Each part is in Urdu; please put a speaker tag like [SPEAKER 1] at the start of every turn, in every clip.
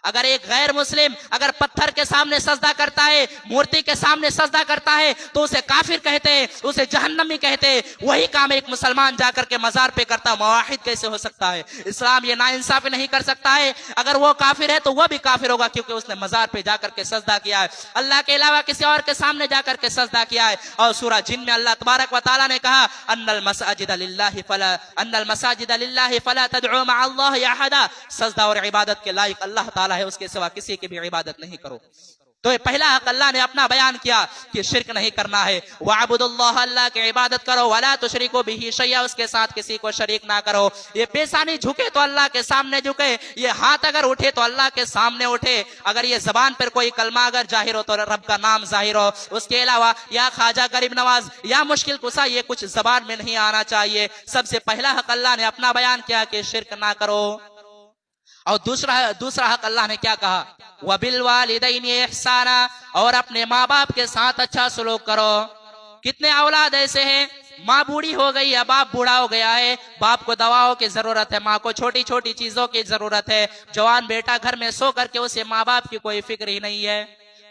[SPEAKER 1] اگر ایک غیر مسلم اگر پتھر کے سامنے سجدہ کرتا ہے، مورتی کے سامنے سجدہ کرتا ہے تو اسے کافر کہتے ہیں، اسے جہنمی کہتے ہیں۔ وہی کام ایک مسلمان جا کر کے مزار پہ کرتا، موحد کیسے ہو سکتا ہے؟ اسلام یہ ناانصافی نہیں کر سکتا ہے۔ اگر وہ کافر ہے تو وہ بھی کافر ہوگا، کیونکہ اس نے مزار پہ جا کر کے سجدہ کیا ہے، اللہ کے علاوہ کسی اور کے سامنے جا کر کے سجدہ کیا ہے۔ اور سورہ جن میں اللہ تبارک و تعالیٰ نے کہا ان المساجد للہ فلا تدعوا مع اللہ احدا، سجدہ اور عبادت کے لائق اللہ تعالیٰ ہے، اس کے سوا کسی کی بھی عبادت نہیں کرو۔ تو یہ پہلا حق اللہ نے اپنا بیان کیا کہ شرک نہیں کرنا ہے۔ وَعَبُدُ اللَّهَ، اللہ کی عبادت کرو، وَلَا تُشْرِكُوا بِهِ شَيْئًا، اس کے ساتھ کسی کو شریک نہ کرو۔ یہ پیشانی جھکے تو اللہ کے سامنے جھکے، یہ ہاتھ اگر اٹھے تو اللہ کے سامنے اٹھے، اگر یہ زبان پر کوئی کلمہ اگر ظاہر ہو تو رب کا نام ظاہر ہو، اس کے علاوہ یا خواجہ غریب نواز یا مشکل کشا یہ کچھ زبان میں نہیں آنا چاہیے۔ سب سے پہلا حق اللہ نے اپنا بیان کیا کہ شرک نہ کرو۔ اور دوسرا حق اللہ نے کیا کہا؟ وَبِالْوَالِدَيْنِ إِحْسَانًا، اور اپنے ماں باپ کے ساتھ اچھا سلوک کرو۔ کتنے اولاد ایسے ہیں، ماں بوڑھی ہو گئی ہے، باپ بوڑھا ہو گیا ہے، باپ کو دواؤں کی ضرورت ہے، ماں کو چھوٹی چھوٹی چیزوں کی ضرورت ہے، جوان بیٹا گھر میں سو کر کے اسے ماں باپ کی کوئی فکر ہی نہیں ہے۔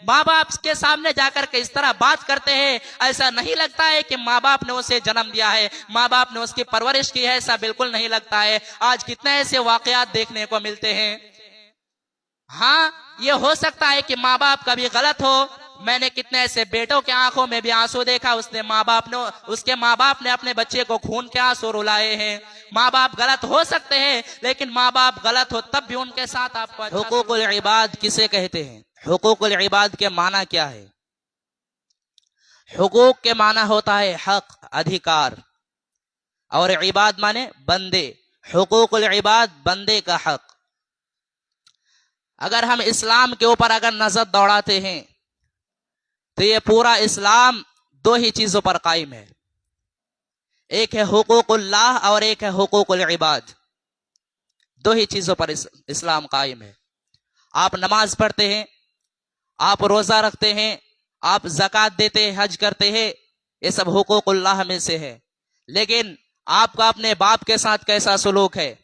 [SPEAKER 1] ماں باپ کے سامنے جا کر کے اس طرح بات کرتے ہیں، ایسا نہیں لگتا ہے کہ ماں باپ نے اسے جنم دیا ہے، ماں باپ نے اس کی پرورش کی ہے، ایسا بالکل نہیں لگتا ہے۔ آج کتنے ایسے واقعات دیکھنے کو ملتے ہیں۔ ہاں یہ ہو سکتا ہے کہ ماں باپ کبھی غلط ہو، میں نے کتنے ایسے بیٹوں کے آنکھوں میں بھی آنسو دیکھا، اس کے ماں باپ نے اپنے بچے کو خون کے آنسو رلائے ہیں۔ ماں باپ غلط ہو سکتے ہیں، لیکن ماں باپ غلط ہو تب بھی ان کے ساتھ آپ کو حقوق العباد کسے کہتے ہیں؟ حقوق العباد کے معنی کیا ہے؟ حقوق کے معنی ہوتا ہے حق، ادھیکار، اور عباد مانے بندے۔ حقوق العباد بندے کا حق۔ اگر ہم اسلام کے اوپر اگر نظر دوڑاتے ہیں تو یہ پورا اسلام دو ہی چیزوں پر قائم ہے، ایک ہے حقوق اللہ اور ایک ہے حقوق العباد۔ دو ہی چیزوں پر اسلام قائم ہے۔ آپ نماز پڑھتے ہیں، آپ روزہ رکھتے ہیں، آپ زکوٰۃ دیتے ہیں، حج کرتے ہیں، یہ سب حقوق اللہ میں سے ہے۔ لیکن آپ کا اپنے باپ کے ساتھ کیسا سلوک ہے؟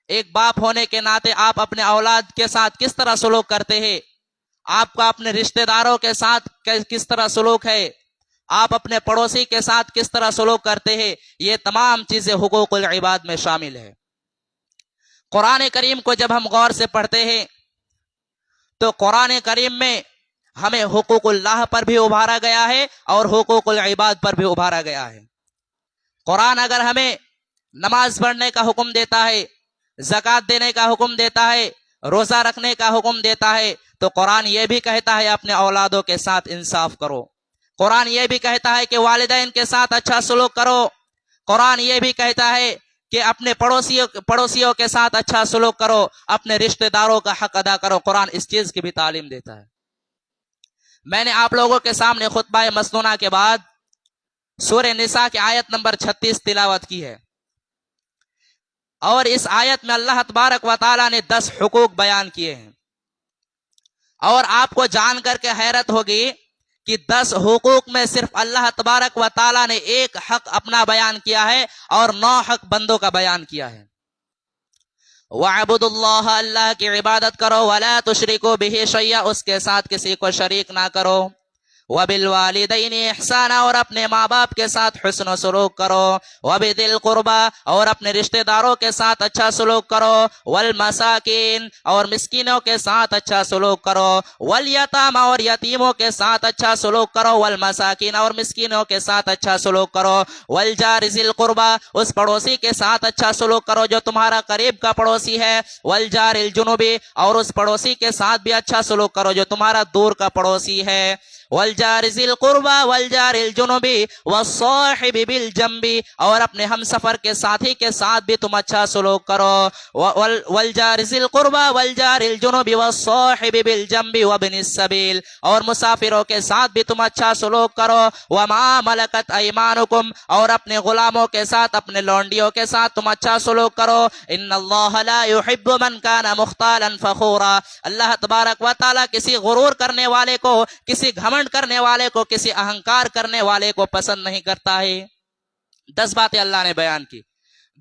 [SPEAKER 1] ایک باپ ہونے کے ناطے آپ اپنے اولاد کے ساتھ کس طرح سلوک کرتے ہیں؟ آپ کا اپنے رشتہ داروں کے ساتھ کس طرح سلوک ہے؟ آپ اپنے پڑوسی کے ساتھ کس طرح سلوک کرتے ہیں؟ یہ تمام چیزیں حقوق العباد میں شامل ہے۔ قرآن کریم کو جب ہم غور سے پڑھتے ہیں تو قرآن کریم میں ہمیں حقوق اللہ پر بھی ابھارا گیا ہے اور حقوق العباد پر بھی ابھارا گیا ہے۔ قرآن اگر ہمیں نماز پڑھنے کا حکم دیتا ہے، زکوٰۃ دینے کا حکم دیتا ہے، روزہ رکھنے کا حکم دیتا ہے، تو قرآن یہ بھی کہتا ہے اپنے اولادوں کے ساتھ انصاف کرو۔ قرآن یہ بھی کہتا ہے کہ والدین کے ساتھ اچھا سلوک کرو۔ قرآن یہ بھی کہتا ہے کہ اپنے پڑوسیوں کے ساتھ اچھا سلوک کرو، اپنے رشتہ داروں کا حق ادا کرو۔ قرآن اس چیز کی بھی تعلیم دیتا ہے۔ میں نے آپ لوگوں کے سامنے خطبہ مسنونہ کے بعد سورہ نساء کی آیت نمبر 36 تلاوت کی ہے، اور اس آیت میں اللہ تبارک و تعالیٰ نے 10 حقوق بیان کیے ہیں، اور آپ کو جان کر کے حیرت ہوگی کہ 10 حقوق میں صرف اللہ تبارک و تعالیٰ نے ایک حق اپنا بیان کیا ہے اور 9 حق بندوں کا بیان کیا ہے۔ وَعَبُدُ اللَّهَ، اللہ کی عبادت کرو، وَلَا تُشْرِكُوا بِهِ شَيْئًا، اس کے ساتھ کسی کو شریک نہ کرو۔ وَبِالْوَالِدَيْنِ إِحْسَانًا، اور اپنے ماں باپ کے ساتھ حسن و سلوک کرو۔ وَبِذِي الْقُرْبَىٰ، اور اپنے رشتہ داروں کے ساتھ اچھا سلوک کرو۔ وَالْمَسَاكِينِ، اور مسکینوں کے ساتھ اچھا سلوک کرو۔ وَالْيَتَامَىٰ، اور یتیموں کے ساتھ اچھا سلوک کرو۔ وَالْمَسَاكِينَ، اور مسکینوں کے ساتھ اچھا سلوک کرو۔ وَالْجَارِ ذِي الْقُرْبَىٰ، اس پڑوسی کے ساتھ اچھا سلوک کرو جو تمہارا قریب کا پڑوسی ہے۔ وَالْجَارِ الْجُنُبِ، اور اس پڑوسی کے ساتھ بھی اچھا سلوک کرو جو تمہارا دور کا پڑوسی ہے۔ وَالْجَارِ ذِي الْقُرْبَىٰ وَالْجَارِ الْجُنُبِ وَالصَّاحِبِ بِالْجَنبِ، اور اپنے ہم سفر کے ساتھی کے ساتھ بھی تم اچھا سلوک کرو۔ وَالْجَارِ ذِي الْقُرْبَىٰ وَالْجَارِ الْجُنُبِ وَالصَّاحِبِ بِالْجَنبِ وَابْنِ السَّبِيلِ، اور مسافروں کے ساتھ بھی تم اچھا سلوک کرو۔ وَمَا مَلَكَتْ أَيْمَانُكُمْ، اور اپنے غلاموں کے ساتھ، اپنے لونڈیوں کے ساتھ تم اچھا سلوک کرو۔ إِنَّ اللَّهَ لَا يُحِبُّ مَنْ كَانَ مُخْتَالًا فَخُورًا، اللہ تبارک و تعالیٰ کسی غرور کرنے والے کو، کسی گھمنڈ کرنے والے کو، کسی اہنکار کرنے والے کو پسند نہیں کرتا ہے۔ 10 باتیں اللہ نے بیان کی۔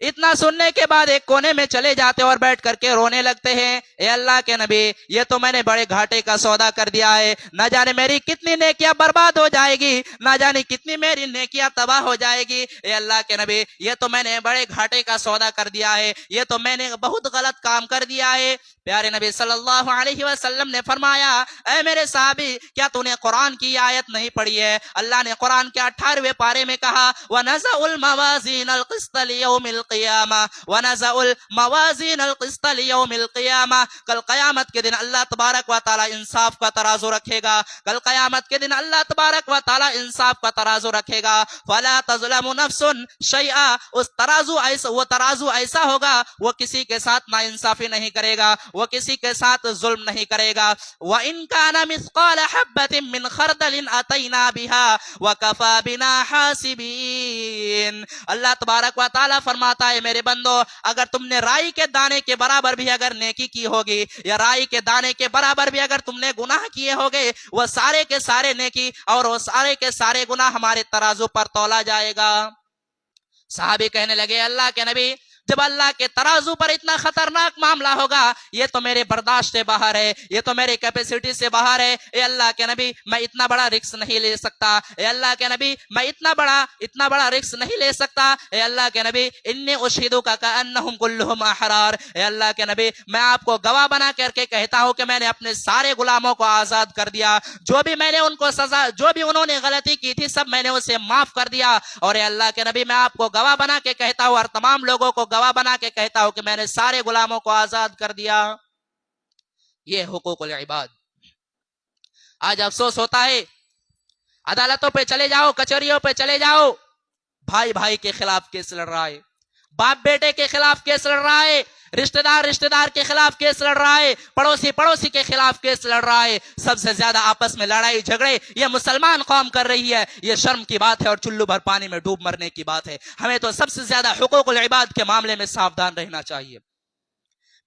[SPEAKER 1] اتنا سننے کے بعد ایک کونے میں چلے جاتے اور بیٹھ کر کے رونے لگتے ہیں، اے اللہ کے نبی یہ تو میں نے بڑے گھاٹے کا سودا کر دیا ہے، نہ جانے میری کتنی نیکیاں برباد ہو جائے گی، نہ جانے کتنی میری نیکیاں تباہ ہو جائے گی، اے اللہ کے نبی یہ تو میں نے بڑے گھاٹے کا سودا کر دیا ہے، یہ تو میں نے بہت غلط کام کر دیا ہے۔ پیارے نبی صلی اللہ علیہ وسلم نے فرمایا، اے میرے صحابی کیا تو نے قرآن کی آیت نہیں پڑھی ہے؟ اللہ نے قرآن کے 18ویں پارے میں کہا وَنَزَعُ الْمَوَازِينَ الْقِسْطَ لِيَوْمِ الْقِيَامَةِ وَنَزَعُ الْمَوَازِينَ الْقِسْطَ لِيَوْمِ الْقِيَامَةِ کل قیامت کے دن اللہ تبارک و تعالی انصاف کا ترازو رکھے گا، کل قیامت کے دن اللہ تبارک و تعالی انصاف کا ترازو رکھے گا، فَلَا تَظْلَمُ نَفْسٌ شَيْئًا اس وہ ترازو ایسا ہوگا وہ کسی کے ساتھ ناانصافی نہیں کرے گا، وہ کسی کے ساتھ ظلم نہیں کرے گا۔ وَإِن كَانَ مِثْقَالَ حَبَّةٍ مِّنْ خَرْدَلٍ أَتَيْنَا بِهَا وَكَفَى بِنَا حَاسِبِينَ اللہ تبارک و تعالیٰ فرماتا ہے میرے بندو اگر تم نے رائی کے دانے کے برابر بھی اگر نیکی کی ہوگی یا رائی کے دانے کے برابر بھی اگر تم نے گناہ کیے ہوگے وہ سارے کے سارے نیکی اور وہ سارے کے سارے گناہ ہمارے ترازو پر تولا جائے گا۔ صحابی کہنے لگے اللہ کے نبی جب اللہ کے ترازو پر اتنا خطرناک معاملہ ہوگا یہ تو میرے برداشت سے باہر ہے، یہ تو میرے کیپیسٹی سے باہر ہے، اے اللہ کے نبی میں اتنا بڑا رسک نہیں لے سکتا، اے اللہ کے نبی میں اتنا بڑا رسک نہیں لے سکتا، اے اللہ کے نبی انی اشہدک کأنہم کلہم احرار اے اللہ کے نبی میں آپ کو گواہ بنا کر کے کہتا ہوں کہ میں نے اپنے سارے غلاموں کو آزاد کر دیا، جو بھی میں نے ان کو سزا جو بھی انہوں نے غلطی کی تھی سب میں نے اسے معاف کر دیا، اور اے اللہ کے نبی میں آپ کو گواہ بنا کے کہتا ہوں اور تمام لوگوں کو گواہ بنا کے کہتا ہوں کہ میں نے سارے غلاموں کو آزاد کر دیا۔ یہ حقوق العباد۔ آج افسوس ہوتا ہے عدالتوں پہ چلے جاؤ، کچہریوں پہ چلے جاؤ، بھائی بھائی کے خلاف کیس لڑ رہا ہے، باپ بیٹے کے خلاف کیس لڑ رہا ہے، رشتہ دار کے خلاف کیس لڑ رہا ہے، پڑوسی کے خلاف کیس لڑ رہا ہے، سب سے زیادہ آپس میں لڑائی جھگڑے یہ مسلمان قوم کر رہی ہے، یہ شرم کی بات ہے اور چلو بھر پانی میں ڈوب مرنے کی بات ہے۔ ہمیں تو سب سے زیادہ حقوق العباد کے معاملے میں ساودھان رہنا چاہیے۔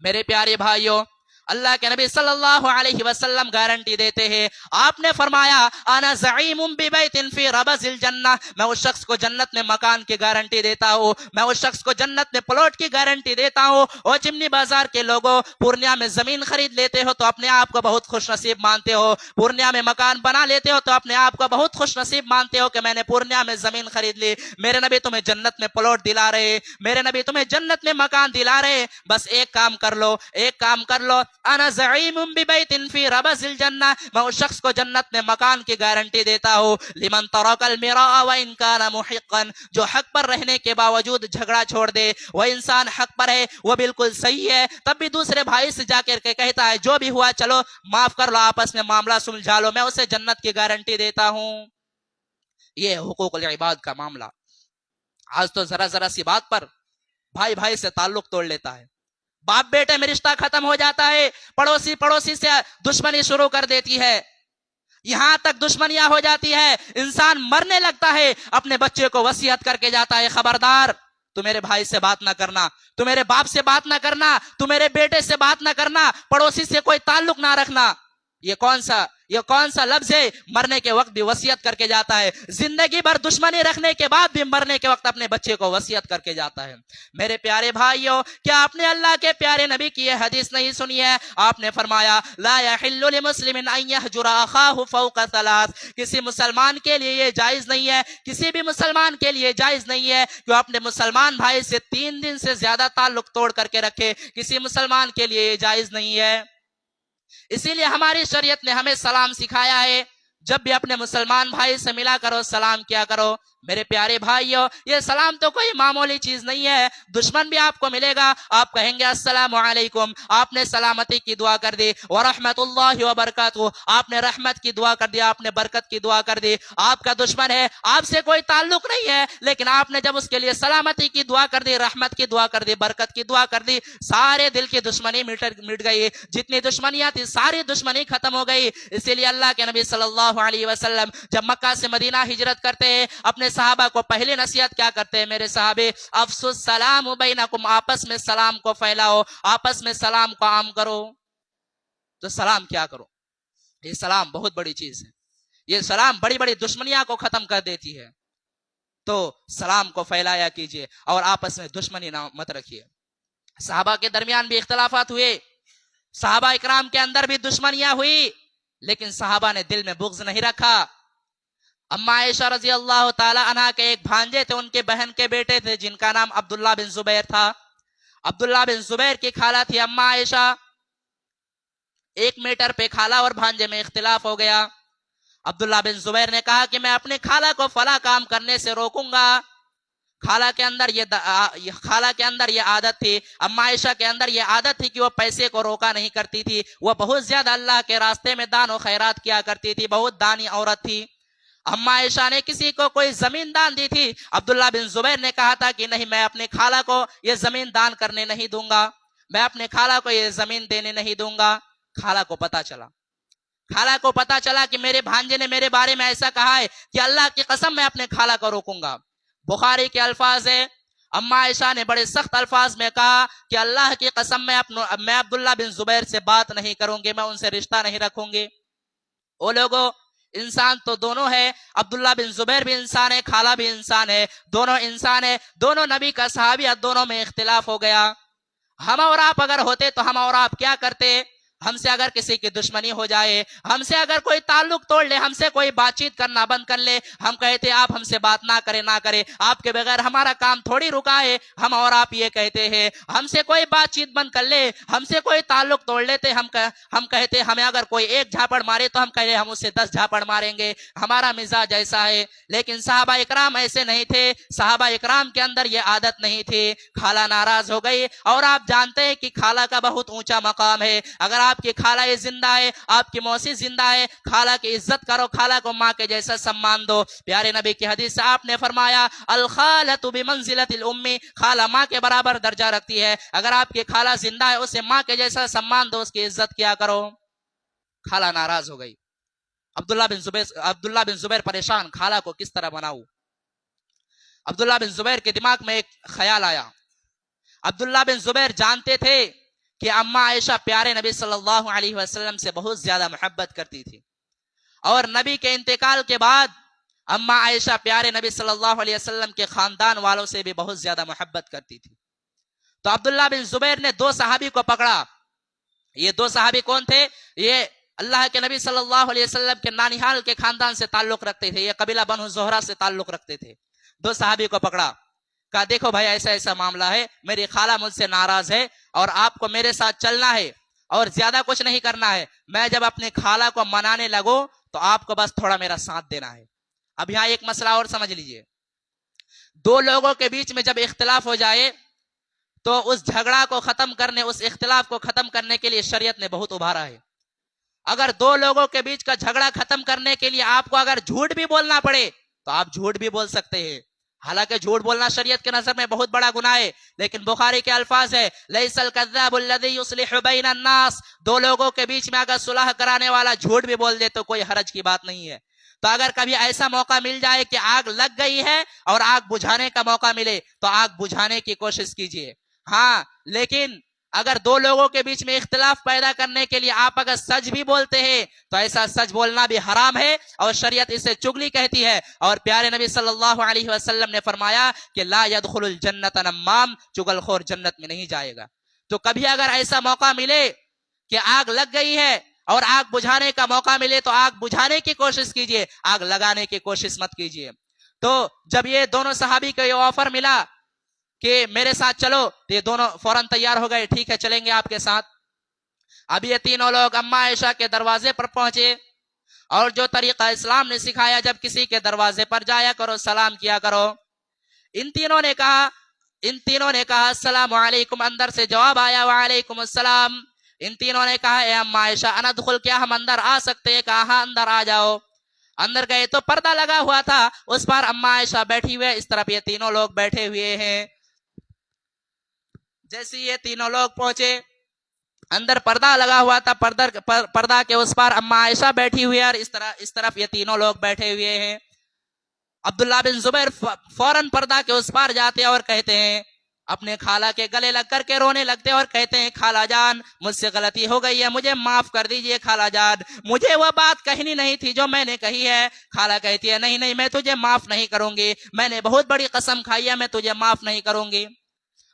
[SPEAKER 1] میرے پیارے بھائیوں اللہ کے نبی صلی اللہ علیہ وسلم گارنٹی دیتے ہیں، آپ نے فرمایا انا زعیم ببیت فی ربض الجنہ میں اس شخص کو جنت میں مکان کی گارنٹی دیتا ہوں، میں اس شخص کو جنت میں پلاٹ کی گارنٹی دیتا ہوں۔ اور چمنی بازار کے لوگوں پورنیہ میں زمین خرید لیتے ہو تو اپنے آپ کو بہت خوش نصیب مانتے ہو، پورنیہ میں مکان بنا لیتے ہو تو اپنے آپ کو بہت خوش نصیب مانتے ہو کہ میں نے پورنیہ میں زمین خرید لی، میرے نبی تمہیں جنت میں پلاٹ دلا رہے، میرے نبی تمہیں جنت میں مکان دلا رہے، بس ایک کام کر لو انا زعیم ببیت فی ربض الجنہ میں اس شخص کو جنت میں مکان کی گارنٹی دیتا ہوں لمن ترک المراء وان کان محقا جو حق پر رہنے کے باوجود جھگڑا چھوڑ دے، وہ انسان حق پر ہے، وہ بالکل صحیح ہے، تب بھی دوسرے بھائی سے جا کر کے کہتا ہے جو بھی ہوا چلو معاف کر لو، آپس میں معاملہ سلجھا لو، میں اسے جنت کی گارنٹی دیتا ہوں۔ یہ حقوق العباد کا معاملہ۔ آج تو ذرا سی بات پر بھائی بھائی سے تعلق توڑ لیتا ہے، باپ بیٹے میں رشتہ ختم ہو جاتا ہے، پڑوسی سے دشمنی شروع کر دیتی ہے، یہاں تک دشمنیاں ہو جاتی ہے، انسان مرنے لگتا ہے، اپنے بچے کو وصیت کر کے جاتا ہے خبردار تو میرے بھائی سے بات نہ کرنا، تو میرے باپ سے بات نہ کرنا، تو میرے بیٹے سے بات نہ کرنا، پڑوسی سے کوئی تعلق نہ رکھنا۔ یہ کون سا لفظ ہے؟ مرنے کے وقت بھی وصیت کر کے جاتا ہے، زندگی بھر دشمنی رکھنے کے بعد بھی مرنے کے وقت اپنے بچے کو وصیت کر کے جاتا ہے۔ میرے پیارے بھائیوں کیا آپ نے اللہ کے پیارے نبی کی یہ حدیث نہیں سنی ہے؟ آپ نے فرمایا لا يحل لمسلم ان يهجر اخاه فوق ثلاث کسی مسلمان کے لیے یہ جائز نہیں ہے، کسی بھی مسلمان کے لیے جائز نہیں ہے کہ اپنے مسلمان بھائی سے 3 دن سے زیادہ تعلق توڑ کر کے رکھے، کسی مسلمان کے لیے یہ جائز نہیں ہے۔ اسی لیے ہماری شریعت نے ہمیں سلام سکھایا ہے، جب بھی اپنے مسلمان بھائی سے ملا کرو سلام کیا کرو۔ میرے پیارے بھائیوں یہ سلام تو کوئی معمولی چیز نہیں ہے، دشمن بھی آپ کو ملے گا آپ کہیں گے السلام علیکم، آپ نے سلامتی کی دعا کر دی، ورحمت اللہ وبرکاتہ آپ نے رحمت کی دعا کر دی، آپ نے برکت کی دعا کر دی، آپ کا دشمن ہے، آپ سے کوئی تعلق نہیں ہے، لیکن آپ نے جب اس کے لیے سلامتی کی دعا کر دی، رحمت کی دعا کر دی، برکت کی دعا کر دی، سارے دل کی دشمنی مٹ گئی، جتنی دشمنیاں تھی ساری دشمنی ختم ہو گئی۔ اسی لیے اللہ کے نبی صلی اللہ علیہ وسلم جب مکہ سے مدینہ ہجرت کرتے ہیں اپنے صحابہ کو پہلی نصیحت کیا کرتے ہیں؟ میرے صحابے افسو السلام بینکم آپس میں سلام کو پھیلاؤ، آپس میں سلام کو عام کرو۔ تو سلام کیا کرو؟ یہ سلام بہت بڑی چیز ہے، یہ سلام بڑی بڑی دشمنیاں کو ختم کر دیتی ہے۔ تو سلام کو پھیلایا کیجیے اور آپس میں دشمنی نہ مت رکھیے. صحابہ کے درمیان بھی اختلافات ہوئے, صحابہ اکرام کے اندر بھی دشمنیاں ہوئی, لیکن صحابہ نے دل میں بغض نہیں رکھا. اما عائشہ رضی اللہ تعالی عنہ کے ایک بھانجے تھے, ان کے بہن کے بیٹے تھے جن کا نام عبداللہ بن زبیر تھا. عبداللہ بن زبیر کی خالہ تھی اما عائشہ. 1 میٹر پہ خالہ اور بھانجے میں اختلاف ہو گیا. عبداللہ بن زبیر نے کہا کہ میں اپنے خالہ کو فلاں کام کرنے سے روکوں گا. خالہ کے اندر یہ عادت تھی, اما عائشہ کے اندر یہ عادت تھی کہ وہ پیسے کو روکا نہیں کرتی تھی. وہ بہت زیادہ اللہ کے راستے میں دان و خیرات کیا کرتی تھی, بہت دانی عورت تھی. اما عائشہ نے کسی کو کوئی زمین دان دی تھی. عبداللہ بن زبیر نے کہا تھا کہ نہیں, میں اپنے خالہ کو یہ زمین دان کرنے نہیں دوں گا, میں اپنے خالہ کو یہ زمین دینے نہیں دوں گا. خالہ کو پتا چلا کہ میرے بھانجے نے میرے بارے میں ایسا کہا ہے کہ اللہ کی قسم میں اپنے خالہ کو روکوں گا. بخاری کے الفاظ ہے, اما عائشہ نے بڑے سخت الفاظ میں کہا کہ اللہ کی قسم میں عبداللہ بن زبیر سے بات نہیں کروں گی, میں ان سے رشتہ نہیں رکھوں گی. وہ لوگوں, انسان تو دونوں ہے, عبداللہ بن زبیر بھی انسان ہے, خالہ بھی انسان ہے, دونوں انسان ہے, دونوں نبی کا صحابی, دونوں میں اختلاف ہو گیا. ہم اور آپ اگر ہوتے تو ہم اور آپ کیا کرتے؟ ہم سے اگر کسی کی دشمنی ہو جائے, ہم سے اگر کوئی تعلق توڑ لے, ہم سے کوئی بات چیت کرنا بند کر لے, ہم کہتے آپ ہم سے بات نہ کرے, آپ کے بغیر ہمارا کام تھوڑی رکا ہے. ہم اور آپ یہ کہتے ہیں, ہم سے کوئی بات چیت بند کر لے, ہم سے کوئی تعلق توڑ لیتے, ہم کہتے ہمیں اگر کوئی 1 جھاپڑ مارے تو ہم کہتے ہم اس سے 10 جھاپڑ ماریں گے. ہمارا مزاج ایسا ہے. لیکن صحابہ اکرام ایسے نہیں تھے, صحابہ اکرام کے اندر یہ عادت نہیں تھی. خالہ ناراض ہو گئی, اور آپ جانتے ہیں کہ خالہ کا بہت اونچا مقام ہے. اگر آپ کی خالہ زندہ ہے, آپ کی موسی زندہ ہے, خالہ کی عزت کرو, خالہ کو ماں کے جیسا سمان دو. پیارے نبی کی حدیث سے آپ نے فرمایا, الخالۃ بمنزلۃ الام, خالہ ماں کے برابر درجہ رکھتی ہے. اگر آپ کی خالہ زندہ ہے, اسے ماں کے جیسا سمان دو, اس کی عزت کیا کرو. خالہ ناراض ہو گئی. عبداللہ بن زبیر پریشان, خالہ کو کس طرح مناؤں. عبداللہ بن زبیر کے دماغ میں ایک خیال آیا. عبداللہ بن زبیر جانتے تھے کہ اما عائشہ پیارے نبی صلی اللہ علیہ وسلم سے بہت زیادہ محبت کرتی تھی, اور نبی کے انتقال کے بعد اما عائشہ پیارے نبی صلی اللہ علیہ وسلم کے خاندان والوں سے بھی بہت زیادہ محبت کرتی تھی. تو عبداللہ بن زبیر نے 2 صحابی کو پکڑا. یہ 2 صحابی کون تھے؟ یہ اللہ کے نبی صلی اللہ علیہ وسلم کے نانیحال کے خاندان سے تعلق رکھتے تھے, یہ قبیلہ بنو زہرہ سے تعلق رکھتے تھے. 2 صحابی کو پکڑا, کہا دیکھو بھائی ایسا ایسا معاملہ ہے, میری خالہ مجھ سے ناراض ہے, اور آپ کو میرے ساتھ چلنا ہے, اور زیادہ کچھ نہیں کرنا ہے. میں جب اپنے خالہ کو منانے لگوں تو آپ کو بس تھوڑا میرا ساتھ دینا ہے. اب یہاں ایک مسئلہ اور سمجھ لیجئے, 2 لوگوں کے بیچ میں جب اختلاف ہو جائے تو اس جھگڑا کو ختم کرنے, اس اختلاف کو ختم کرنے کے لیے شریعت نے بہت ابھارا ہے. اگر 2 لوگوں کے بیچ کا جھگڑا ختم کرنے کے لیے آپ کو اگر جھوٹ بھی بولنا پڑے تو آپ جھوٹ بھی بول سکتے ہیں. حالانکہ جھوٹ بولنا شریعت کے نظر میں بہت بڑا گناہ ہے, لیکن بخاری کے الفاظ ہے, لیس الکذاب الذی یصلح بین الناس, 2 لوگوں کے بیچ میں اگر صلح کرانے والا جھوٹ بھی بول دے تو کوئی حرج کی بات نہیں ہے. تو اگر کبھی ایسا موقع مل جائے کہ آگ لگ گئی ہے اور آگ بجھانے کا موقع ملے تو آگ بجھانے کی کوشش کیجیے. ہاں, لیکن اگر 2 لوگوں کے بیچ میں اختلاف پیدا کرنے کے لیے آپ اگر سچ بھی بولتے ہیں تو ایسا سچ بولنا بھی حرام ہے, اور شریعت اسے چگلی کہتی ہے. اور پیارے نبی صلی اللہ علیہ وسلم نے فرمایا کہ لا يدخل الجنت نمام, چگل خور جنت میں نہیں جائے گا. تو کبھی اگر ایسا موقع ملے کہ آگ لگ گئی ہے اور آگ بجھانے کا موقع ملے تو آگ بجھانے کی کوشش کیجیے, آگ لگانے کی کوشش مت کیجیے. تو جب یہ دونوں صحابی کو یہ آفر ملا کہ میرے ساتھ چلو, تو یہ دونوں فوراً تیار ہو گئے, ٹھیک ہے چلیں گے آپ کے ساتھ. اب یہ تینوں لوگ اما عائشہ کے دروازے پر پہنچے, اور جو طریقہ اسلام نے سکھایا, جب کسی کے دروازے پر جایا کرو سلام کیا کرو. ان تینوں نے کہا السلام علیکم, اندر سے جواب آیا وعلیکم السلام. ان تینوں نے کہا اے اما عائشہ اندخل, کیا ہم اندر آ سکتے ہیں؟ کہا ہاں اندر آ جاؤ. اندر گئے تو پردہ لگا ہوا تھا, اس پر اما عائشہ بیٹھی ہوئے, اس طرف یہ تینوں لوگ بیٹھے ہوئے ہیں. جیسے یہ تینوں لوگ پہنچے, اندر پردہ لگا ہوا تھا, پردہ کے اس پر اما عائشہ بیٹھی ہوئی ہے, اور اس طرف یہ تینوں لوگ بیٹھے ہوئے ہیں. عبداللہ بن زبیر فوراً پردہ کے اس پار جاتے اور کہتے ہیں اپنے خالہ کے گلے لگ کر کے رونے لگتے اور کہتے ہیں خالہ جان مجھ سے غلطی ہو گئی ہے, مجھے معاف کر دیجئے خالہ جان, مجھے وہ بات کہنی نہیں تھی جو میں نے کہی ہے. خالہ کہتی ہے نہیں نہیں میں تجھے معاف نہیں کروں گی, میں نے بہت بڑی قسم کھائی ہے, میں تجھے معاف نہیں کروں گی.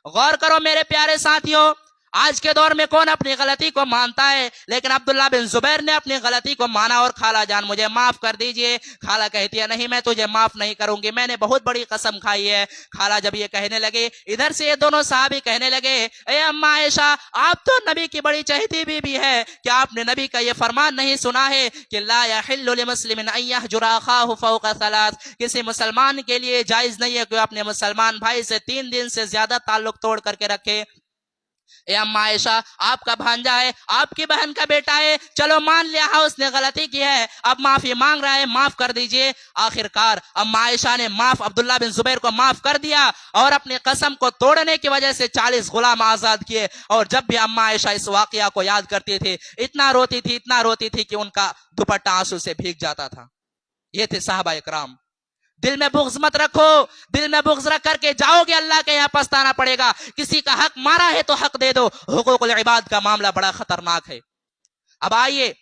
[SPEAKER 1] غور کرو میرے پیارے ساتھیوں, آج کے دور میں کون اپنی غلطی کو مانتا ہے, لیکن عبداللہ بن زبیر نے اپنی غلطی کو مانا اور خالہ جان مجھے معاف کر دیجئے. خالہ کہتی ہے نہیں میں تجھے معاف نہیں کروں گی, میں نے بہت بڑی قسم کھائی ہے. خالہ جب یہ کہنے لگے, ادھر سے یہ دونوں صحابی کہنے لگے اے اما عائشہ آپ تو نبی کی بڑی چہیتی بیوی ہے, کیا آپ نے نبی کا یہ فرمان نہیں سنا ہے کہ لا یحل لمسلم ان یہجر اخاہ فوق ثلاث, کسی مسلمان کے لیے جائز نہیں ہے کہ اپنے مسلمان بھائی سے 3 دن سے زیادہ تعلق توڑ کر کے رکھے. اے اما عائشہ آپ کا بھانجا ہے, آپ کی بہن کا بیٹا ہے, چلو مان لیا ہے اس نے غلطی کی ہے, اب معافی مانگ رہا ہے, معاف کر دیجئے. آخر کار اما عائشہ نے عبداللہ بن زبیر کو معاف کر دیا اور اپنی قسم کو توڑنے کی وجہ سے 40 غلام آزاد کیے. اور جب بھی اما عائشہ اس واقعہ کو یاد کرتی تھی اتنا روتی تھی کہ ان کا دوپٹہ آنسو سے بھیگ جاتا تھا. یہ تھے صحابہ اکرام. دل میں بغض مت رکھو, دل میں بغض رکھ کر کے جاؤ گے اللہ کے یہاں پچھتانا پڑے گا. کسی کا حق مارا ہے تو حق دے دو, حقوق العباد کا معاملہ بڑا خطرناک ہے. اب آئیے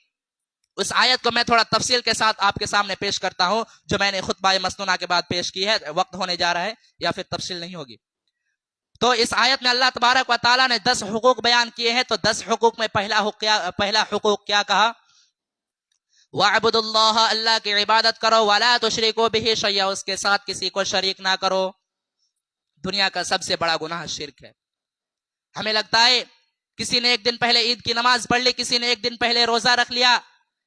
[SPEAKER 1] اس آیت کو میں تھوڑا تفصیل کے ساتھ آپ کے سامنے پیش کرتا ہوں جو میں نے خطبہ مسنونہ کے بعد پیش کی ہے. وقت ہونے جا رہا ہے یا پھر تفصیل نہیں ہوگی. تو اس آیت میں اللہ تبارک و تعالیٰ نے 10 حقوق بیان کیے ہیں. تو 10 حقوق میں پہلا حقوق کیا کہا؟ وَاعْبُدُوا اللَّهَ, اللہ کی عبادت کرو, وَلَا تُشْرِكُوا بِهِ شَيْئًا, اس کے ساتھ کسی کو شریک نہ کرو. دنیا کا سب سے بڑا گناہ شرک ہے. ہمیں لگتا ہے کسی نے ایک دن پہلے عید کی نماز پڑھ لی, کسی نے ایک دن پہلے روزہ رکھ لیا,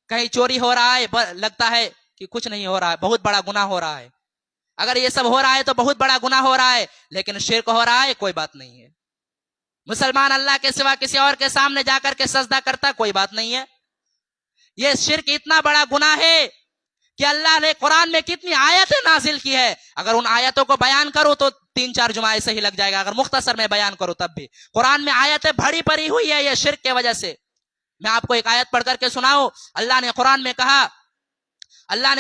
[SPEAKER 1] کہیں چوری ہو رہا ہے, لگتا ہے کہ کچھ نہیں ہو رہا ہے, بہت بڑا گناہ ہو رہا ہے. اگر یہ سب ہو رہا ہے تو بہت بڑا گناہ ہو رہا ہے, لیکن شرک ہو رہا ہے کوئی بات نہیں ہے. مسلمان اللہ کے سوا کسی اور کے سامنے جا کر کے سجدہ کرتا کوئی بات نہیں ہے. یہ شرک اتنا بڑا گناہ ہے کہ اللہ نے قرآن میں کتنی آیتیں نازل کی ہے. اگر ان آیتوں کو بیان کرو تو 3-4 جمعہ ایسے ہی لگ جائے گا, اگر مختصر میں بیان کرو تب بھی. قرآن میں آیتیں بھری پڑی ہوئی ہے یہ شرک کے وجہ سے. میں آپ کو ایک آیت پڑھ کر کے سناؤں. اللہ نے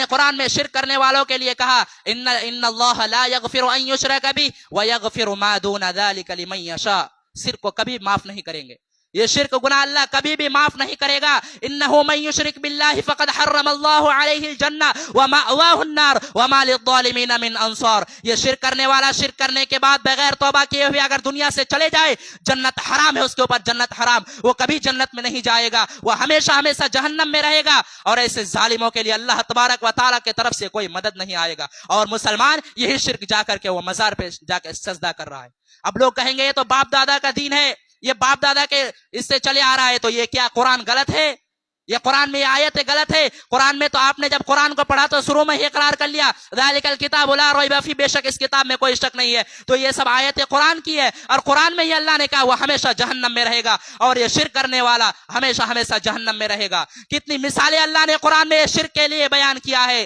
[SPEAKER 1] قرآن میں شرک کرنے والوں کے لیے کہا ان اللہ لا یغفر ان یشرک بہ ویغفر ما دون ذلک لمن یشاء. شرک کو کبھی معاف نہیں کریں گے, یہ شرک گناہ اللہ کبھی بھی معاف نہیں کرے گا. انہ من یشرک باللہ فقد حرم اللہ علیہ الجنہ ومأواہ النار وما للظالمین من انصار. یہ شرک کرنے والا شرک کرنے کے بعد بغیر توبہ کیے ہوئے اگر دنیا سے چلے جائے, جنت حرام ہے اس کے اوپر, جنت حرام, وہ کبھی جنت میں نہیں جائے گا, وہ ہمیشہ ہمیشہ جہنم میں رہے گا. اور ایسے ظالموں کے لیے اللہ تبارک و تعالیٰ کی طرف سے کوئی مدد نہیں آئے گا. اور مسلمان یہی شرک جا کر کے وہ مزار پہ جا کے سجدہ کر رہا ہے. اب لوگ کہیں گے یہ تو باپ دادا کا دین ہے, یہ باپ دادا کے اس سے چلے آ رہا ہے, تو یہ کیا قرآن غلط ہے؟ یہ قرآن میں یہ آیت غلط ہے. قرآن میں تو آپ نے جب قرآن کو پڑھا تو شروع میں ہی اقرار کر لیا ذالک الکتاب لا ریب فیہ, بے شک اس کتاب میں کوئی شک نہیں ہے. تو یہ سب آیتیں قرآن کی ہے, اور قرآن میں ہی اللہ نے کہا وہ ہمیشہ جہنم میں رہے گا, اور یہ شرک کرنے والا ہمیشہ ہمیشہ جہنم میں رہے گا. کتنی مثالیں اللہ نے قرآن میں شرک کے لیے بیان کیا ہے,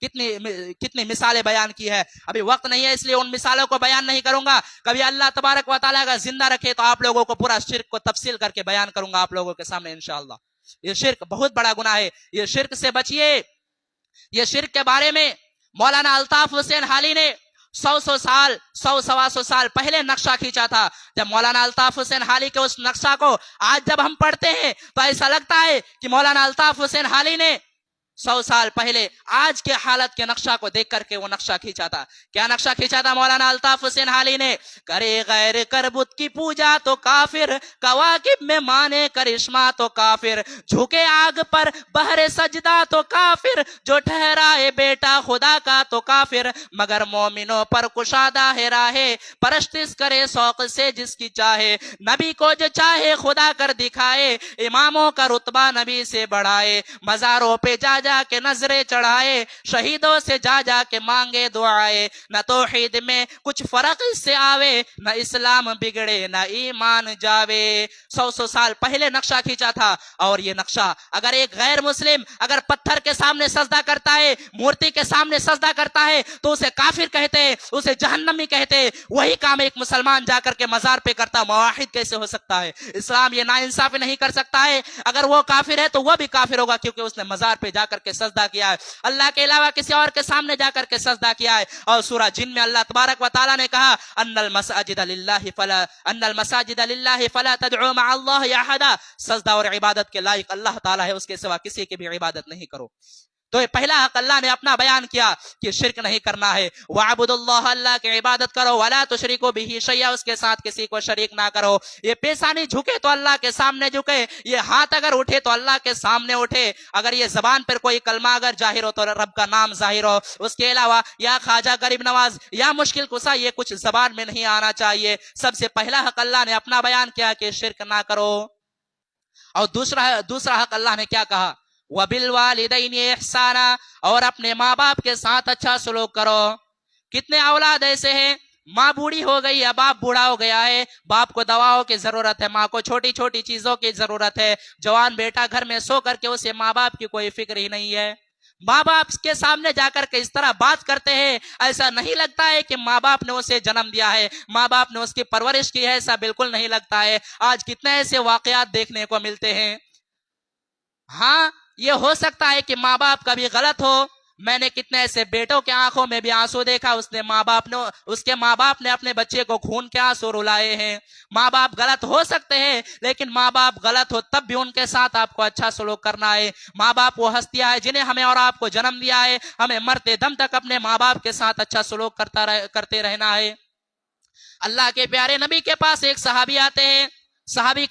[SPEAKER 1] کتنی مثالیں بیان کی ہے. ابھی وقت نہیں ہے اس لیے ان مثالوں کو بیان نہیں کروں گا. کبھی اللہ تبارک و تعالیٰ کا زندہ رکھے تو آپ لوگوں کو پورا شرک کو تفصیل کر کے بیان کروں گا آپ لوگوں کے سامنے انشاءاللہ. یہ شرک بہت بڑا گناہ ہے, یہ شرک سے بچیے. یہ شرک کے بارے میں مولانا الطاف حسین حالی نے 100 سال پہلے نقشہ کھینچا تھا. جب مولانا الطاف حسین حالی کے اس نقشہ کو آج جب ہم پڑھتے ہیں تو ایسا لگتا ہے کہ مولانا الطاف حسین حالی نے 100 سال پہلے آج کے حالت کے نقشہ کو دیکھ کر کے وہ نقشہ کھینچا تھا. کیا نقشہ کھینچا تھا مولانا الطاف حسین حالی نے؟ کرے غیر کر بت کی پوجا تو کافر, کواکب میں مانے کرشمہ تو کافر, جھکے آگ پر بہر سجدہ تو کافر, جو ٹھہرائے بیٹا خدا کا تو کافر, مگر مومنوں پر کشادہ ہے راہے, پرستش کرے شوق سے جس کی چاہے, نبی کو جو چاہے خدا کر دکھائے, اماموں کا رتبہ نبی سے بڑھائے, مزاروں پہ جا جا کے نظریں چڑھائے, شہیدوں سے جا جا کے مانگے دعائے, نہ توحید میں کچھ فرق اس سے آوے, نہ اسلام بگڑے نہ ایمان جاوے. 100 سال پہلے نقشہ کھینچا تھا. اور یہ نقشہ اگر ایک غیر مسلم اگر پتھر کے سامنے سجدہ کرتا ہے, مورتی کے سامنے سجدہ کرتا ہے تو اسے کافر کہتے, اسے جہنمی کہتے. وہی کام ایک مسلمان جا کر کے مزار پہ کرتا, موحد کیسے ہو سکتا ہے؟ اسلام یہ ناانصافی نہیں کر سکتا ہے. اگر وہ کافر ہے تو وہ بھی کافر ہوگا, کیونکہ اس نے مزار پہ جا کر کے سجدہ کیا ہے, اللہ کے علاوہ کسی اور کے سامنے جا کر کے سجدہ کیا ہے. اور سورہ جن میں اللہ تبارک و تعالیٰ نے کہا ان المساجد للہ فلا تدعوا مع اللہ احدا, سجدہ اور عبادت کے لائق اللہ تعالیٰ ہے, اس کے سوا کسی کی بھی عبادت نہیں کرو. تو یہ پہلا حق اللہ نے اپنا بیان کیا کہ شرک نہیں کرنا ہے. وَعْبُدُ اللَّهَ, اللہ کی عبادت کرو. وَلَا تُشْرِكُوا بِهِ شَيْئًا, اس کے ساتھ کسی کو شریک نہ کرو. یہ پیشانی جھکے تو اللہ کے سامنے جھکے, یہ ہاتھ اگر اٹھے تو اللہ کے سامنے اٹھے, اگر یہ زبان پر کوئی کلمہ اگر ظاہر ہو تو رب کا نام ظاہر ہو. اس کے علاوہ یا خواجہ غریب نواز یا مشکل کشا یہ کچھ زبان میں نہیں آنا چاہیے. سب سے پہلا حق اللہ نے اپنا بیان کیا کہ شرک نہ کرو. اور دوسرا حق اللہ نے کیا کہا, وَبِالْوَالِدَيْنِ إِحْسَانًا, اور اپنے ماں باپ کے ساتھ اچھا سلوک کرو. کتنے اولاد ایسے ہیں, ماں بوڑھی ہو گئی ہے, باپ بوڑھا ہو گیا ہے, باپ کو دواؤں کی ضرورت ہے, ماں کو چھوٹی چھوٹی چیزوں کی ضرورت ہے, جوان بیٹا گھر میں سو کر کے اسے ماں باپ کی کوئی فکر ہی نہیں ہے. ماں باپ کے سامنے جا کر کے اس طرح بات کرتے ہیں, ایسا نہیں لگتا ہے کہ ماں باپ نے اسے جنم دیا ہے, ماں باپ نے اس کی پرورش کی ہے, ایسا بالکل نہیں لگتا ہے. آج کتنے ایسے واقعات دیکھنے کو ملتے ہیں. ہاں یہ ہو سکتا ہے کہ ماں باپ کبھی غلط ہو. میں نے کتنے ایسے بیٹوں کے آنکھوں میں بھی آنسو دیکھا, اس کے ماں باپ نے اپنے بچے کو خون کے آنسو رلائے ہیں. ماں باپ غلط ہو سکتے ہیں, لیکن ماں باپ غلط ہو تب بھی ان کے ساتھ آپ کو اچھا سلوک کرنا ہے. ماں باپ وہ ہستیاں ہیں جنہیں ہمیں اور آپ کو جنم دیا ہے, ہمیں مرتے دم تک اپنے ماں باپ کے ساتھ اچھا سلوک کرتے رہنا ہے. اللہ کے پیارے نبی کے پاس ایک صحابی آتے ہیں, صحابی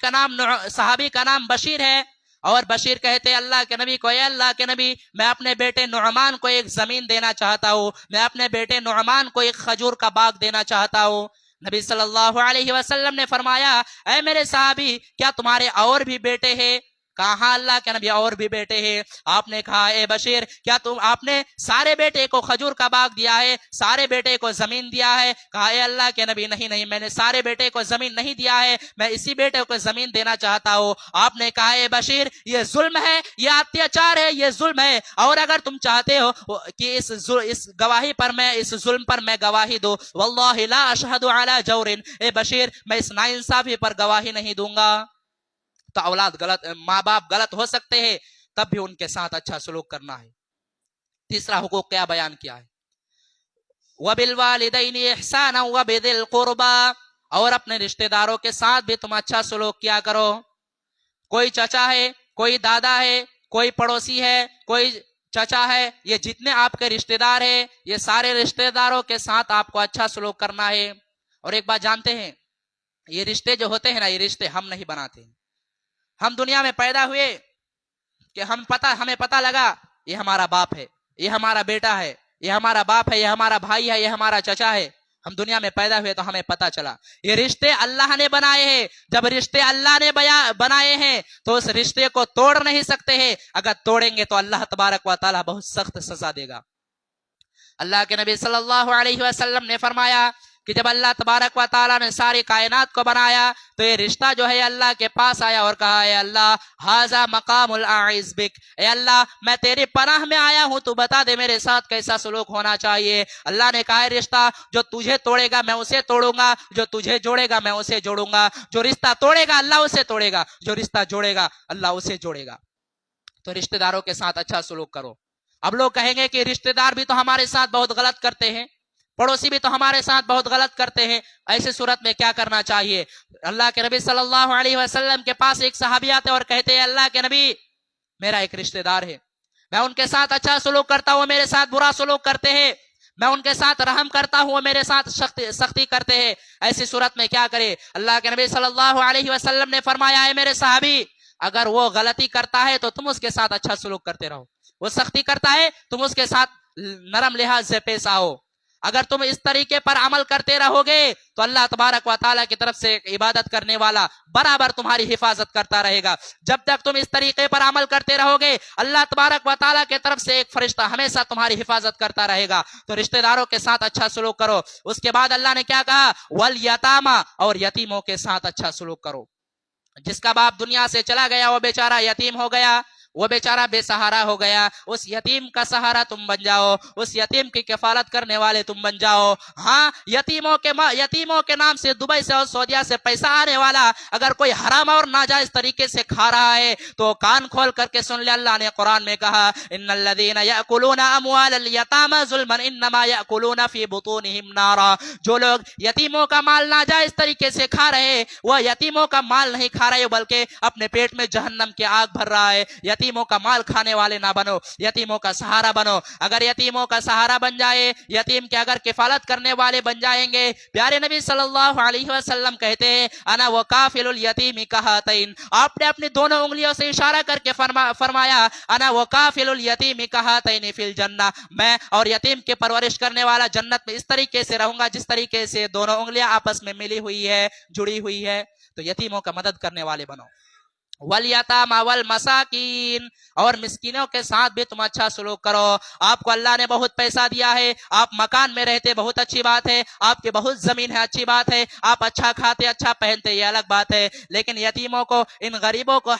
[SPEAKER 1] کا نام بشیر ہے. اور بشیر کہتے ہیں اللہ کے نبی کو, اے اللہ کے نبی, میں اپنے بیٹے نعمان کو ایک زمین دینا چاہتا ہوں, میں اپنے بیٹے نعمان کو ایک کھجور کا باغ دینا چاہتا ہوں. نبی صلی اللہ علیہ وسلم نے فرمایا, اے میرے صحابی, کیا تمہارے اور بھی بیٹے ہیں؟ کہا ہاں اللہ کے نبی اور بھی بیٹے ہیں. آپ نے کہا اے بشیر, کیا آپ نے سارے بیٹے کو کھجور کا باغ دیا ہے, سارے بیٹے کو زمین دیا ہے؟ کہا اے اللہ کے نبی نہیں, میں نے سارے بیٹے کو زمین نہیں دیا ہے, میں اسی بیٹے کو زمین دینا چاہتا ہوں. آپ نے کہا اے بشیر, یہ ظلم ہے, یہ اتیاچار ہے, یہ ظلم ہے, اور اگر تم چاہتے ہو کہ اس گواہی پر میں, اس ظلم پر میں گواہی دوں, واللہ لا اشہد علی جور, اے بشیر میں اس ناانصافی پر گواہی نہیں دوں گا. تو ماں باپ غلط ہو سکتے ہیں, تب بھی ان کے ساتھ اچھا سلوک کرنا ہے. تیسرا حقوق کیا بیان کیا ہے, وَبِالْوَالِدَيْنِ إِحْسَانًا وَبِذِي الْقُرْبَى, اور اپنے رشتہ داروں کے ساتھ بھی تم اچھا سلوک کیا کرو. کوئی چچا ہے, کوئی دادا ہے, کوئی پڑوسی ہے, کوئی چچا ہے, یہ جتنے آپ کے رشتہ دار ہیں, یہ سارے رشتہ داروں کے ساتھ آپ کو اچھا سلوک کرنا ہے. اور ایک بات جانتے ہیں, یہ رشتے جو ہوتے ہیں نا, یہ رشتے ہم نہیں بناتے ہیں. ہم دنیا میں پیدا ہوئے کہ ہمیں پتا لگا یہ ہمارا باپ ہے, یہ ہمارا بیٹا ہے, یہ ہمارا باپ ہے, یہ ہمارا بھائی ہے, یہ ہمارا چچا ہے. ہم دنیا میں پیدا ہوئے تو ہمیں پتا چلا یہ رشتے اللہ نے بنائے ہیں. جب رشتے اللہ نے بنائے ہیں تو اس رشتے کو توڑ نہیں سکتے ہیں. اگر توڑیں گے تو اللہ تبارک و تعالی بہت سخت سزا دے گا. اللہ کے نبی صلی اللہ علیہ وسلم نے فرمایا کہ جب اللہ تبارک و تعالیٰ نے ساری کائنات کو بنایا تو یہ رشتہ جو ہے اللہ کے پاس آیا اور کہا, اے اللہ ھذا مقام الاعز بک, اے اللہ میں تیری پناہ میں آیا ہوں, تو بتا دے میرے ساتھ کیسا سلوک ہونا چاہیے. اللہ نے کہا, رشتہ جو تجھے توڑے گا میں اسے توڑوں گا, جو تجھے جوڑے گا میں اسے جوڑوں گا. جو رشتہ توڑے گا اللہ اسے توڑے گا, جو رشتہ جوڑے گا اللہ اسے جوڑے گا. تو رشتہ داروں کے ساتھ اچھا سلوک کرو. اب لوگ کہیں گے کہ رشتہ دار بھی تو ہمارے ساتھ بہت غلط کرتے ہیں, پڑوسی بھی تو ہمارے ساتھ بہت غلط کرتے ہیں, ایسے صورت میں کیا کرنا چاہیے؟ اللہ کے نبی صلی اللہ علیہ وسلم کے پاس ایک صحابی آتے اور کہتے ہیں, اللہ کے نبی میرا ایک رشتہ دار ہے, میں ان کے ساتھ اچھا سلوک کرتا ہوں, میرے ساتھ برا سلوک کرتے ہیں, میں ان کے ساتھ رحم کرتا ہوں, میرے ساتھ سختی کرتے ہیں, ایسی صورت میں کیا کرے؟ اللہ کے نبی صلی اللہ علیہ وسلم نے فرمایا, ہے میرے صحابی, اگر وہ غلطی کرتا ہے تو تم اس کے ساتھ اچھا سلوک کرتے رہو, وہ سختی کرتا ہے تم اس کے ساتھ نرم لحاظ سے پیش آؤ. اگر تم اس طریقے پر عمل کرتے رہو گے تو اللہ تبارک و تعالیٰ کی طرف سے عبادت کرنے والا برابر تمہاری حفاظت کرتا رہے گا. جب تک تم اس طریقے پر عمل کرتے رہو گے اللہ تبارک و تعالیٰ کی طرف سے ایک فرشتہ ہمیشہ تمہاری حفاظت کرتا رہے گا. تو رشتہ داروں کے ساتھ اچھا سلوک کرو. اس کے بعد اللہ نے کیا کہا, والیتاما, اور یتیموں کے ساتھ اچھا سلوک کرو. جس کا باپ دنیا سے چلا گیا وہ بیچارہ یتیم ہو گیا, وہ بیچارہ بے سہارا ہو گیا، اس یتیم کا سہارا تم بن جاؤ، اس یتیم کی کفالت کرنے والے تم بن جاؤ۔ ہاں، یتیموں کے نام سے دبئی سے اور سعودیہ سے پیسہ آنے والا اگر کوئی حرام اور ناجائز طریقے سے کھا رہا ہے تو کان کھول کر کے سن لے، اللہ نے قرآن میں کہا ان الذین یأکلون اموال الیتامی ظلما انما یأکلون فی بطونہم نارا، جو لوگ یتیموں کا مال ناجائز طریقے سے کھا رہے وہ یتیموں کا مال نہیں کھا رہے بلکہ اپنے پیٹ میں جہنم کی آگ بھر رہا ہے۔ یتیموں کا مال کھانے والے نہ بنو، یتیموں کا سہارا بنو۔ اگر یتیموں کا سہارا بن جائے، یتیم کے اگر کفالت کرنے والے بن جائیں گے، پیارے نبی صلی اللہ علیہ وسلم کہتے ہیں انا وکافل الیتیم کہاتین، آپ نے اپنی دونوں انگلیوں سے اشارہ کر کے فرمایا انا وکافل الیتیم کہاتین فی الجنہ، میں اور یتیم کی پرورش کرنے والا جنت میں اس طریقے سے رہوں گا جس طریقے سے دونوں انگلیاں آپس میں ملی ہوئی ہے، جڑی ہوئی ہے۔ تو یتیموں کا مدد کرنے والے بنو۔ والیتامی والمساکین، اور مسکینوں کے ساتھ بھی تم اچھا سلوک کرو۔ آپ کو اللہ نے بہت پیسہ دیا ہے، آپ مکان میں رہتے بہت اچھی بات ہے، آپ کی بہت زمین ہے اچھی بات ہے، آپ اچھا کھاتے اچھا پہنتے یہ الگ بات ہے، لیکن یتیموں کو، ان غریبوں کو